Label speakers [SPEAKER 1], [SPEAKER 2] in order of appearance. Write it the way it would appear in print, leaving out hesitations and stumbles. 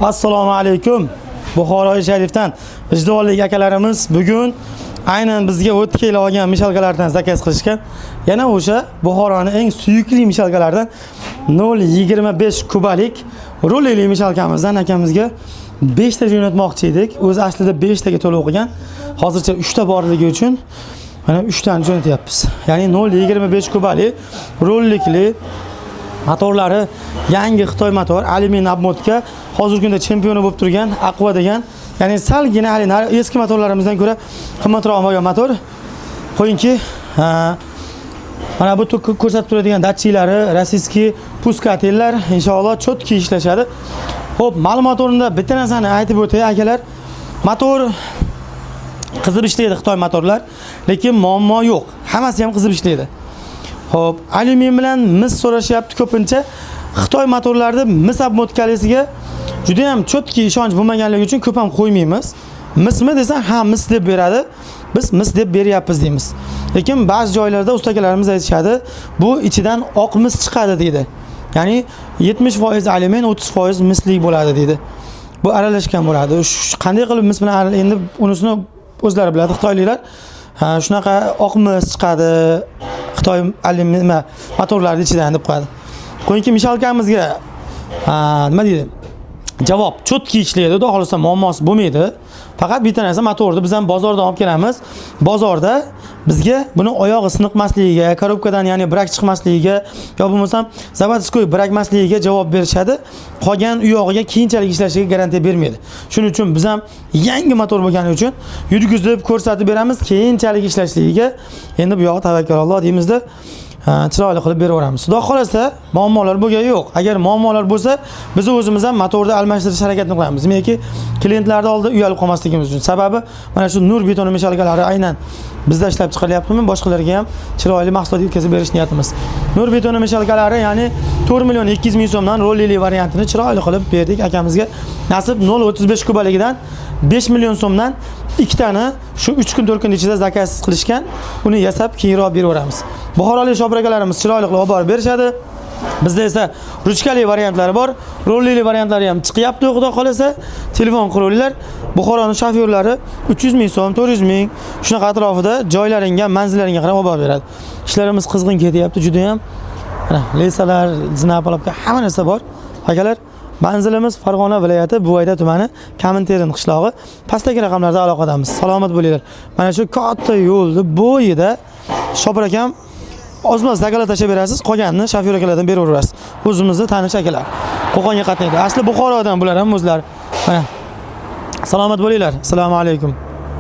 [SPEAKER 1] Assalomu alaykum. Buxoro sharifdan vijdonli akalarimiz bugun aynan bizga o'tib kela olgan mishalkalardan zakaz qilishgan. Yana o'sha Buxoroning eng suyukli mishalkalaridan 0.25 kubalik roleli mishalkamizdan akamizga 5 ta jo'natmoqchi edik. O'zi aslida 5 taga to'lov qilgan. Hozircha 3 ta borligi uchun mana 3 tani jo'natyapmiz. Ya'ni 0.25 kubalik rollikli motorlari yangi Xitoy motor, alyumin obmotka, hozirgi kunda chempioni bo'lib turgan Aqua degan, ya'ni salgina eski motorlarimizdan ko'ra qimmatroq bo'lgan motor. Qo'yingki, mana bu ko'rsatib turadigan datchiklari, rossiyskiy puskatellar inshaalloh chotki ishlashadi. Xo'p, ma'lumot o'rnida bitta narsani aytib o'tay akalar. Motor qizib ishlaydi Xitoy motorlar, lekin muammo yo'q. Hammasi ham qizib ishlaydi. Xo'p, alyumin bilan mis so'rashyapti ko'pincha. Xitoy motorlarida mis obmotkalisiga juda ham chotki ishonch bo'lmaganligi uchun ko'p ham qo'ymaymiz. Mismi desa, ha mis deb beradi. Biz mis deb beryapmiz deymiz. Lekin ba'zi joylarda ustakalarimiz aytishadi, bu ichidan oq mis chiqadi deydi. Ya'ni 70% alyumin, 30% mislik bo'ladi deydi. Bu aralashgan bo'ladi. Qanday qilib mis bilan endi unisini o'zlari biladi Xitoyliklar. Shunaqa oq mis chiqadi. Xitoy alyumin motorlari ichidan deb qo'yadi. Qo'yingki mishalkamizga nima deydi? Javob chotki ishlaydi, xudo xolasa muammosi bo'lmaydi. Faqat bitta narsa, motorni biz ham bozordan olib kelamiz. Bozorda bizga buni oyog'i siniqmasligiga, korobkadan ya'ni brak chiqmasligiga yo bo'lmasam zavodskoy brakmasligiga javob berishadi. Qolgan u yog'iga keyinchalik ishlashiga garantiya bermaydi. Shuning uchun biz ham yangi motor bo'lgani uchun yurgizib ko'rsatib beramiz, keyinchalik ishlashiga. Endi bu yog'i tavakkalolloh deymizda. Chiroyli qilib beraveramiz. Xudo xolasa muammolar bo'lgani yo'q. Agar muammolar bo'lsa, biz o'zimiz ham motorni almashtirish harakatini qilamiz. Demakki, klientlarning oldida uyalib qolmasligimiz uchun. Sababi mana shu nur betoni mishalkalari aynan bizda ishlab chiqilyaptimi, boshqalarga ham chiroyli mahsulot yetkazib berish niyatimiz. Nur betoni mishalkalari, ya'ni 4.200.000 so'mdan rollili variantini chiroyli qilib berdik akamizga. Nasib 0.35 kubaligidan 5 million so'mdan 2 tani shu 3 kun 4 kun ichida zakaz qilishgan. Uni yasab keyinroq beraveramiz. Buxorolik shobrakalarimiz chiroyli qilib olib borib berishadi. Bizda esa ruchkali variantlari bor, rollili variantlari ham chiqyapti, xudo xolasa. Telefon qilinglar. Buxoroning shofyorlari 300.000 so'm, 400.000 shunaqa atrofida joylaringga, manzillaringga qarab olib beradi. Ishlarimiz qizg'in ketyapti juda ham. Mana lesalar, zinapolovka hamma narsa bor. Akalar, manzilimiz Farg'ona viloyati Buvayda tumani Kaminterin qishlog'i. Pastdagi raqamlarda aloqadamiz. Salomat bo'linglar. Mana shu katta yo'lni bo'yida shopir akam ozmoz zakalar tashab berasiz, qolganini shofyor akalardan beraverasiz. O'zimizni tanish akalar. Qo'qonga qatnaydi. Asli Buxorodan bular ham o'zlari. Mana. Salomat bo'linglar. Assalomu alaykum.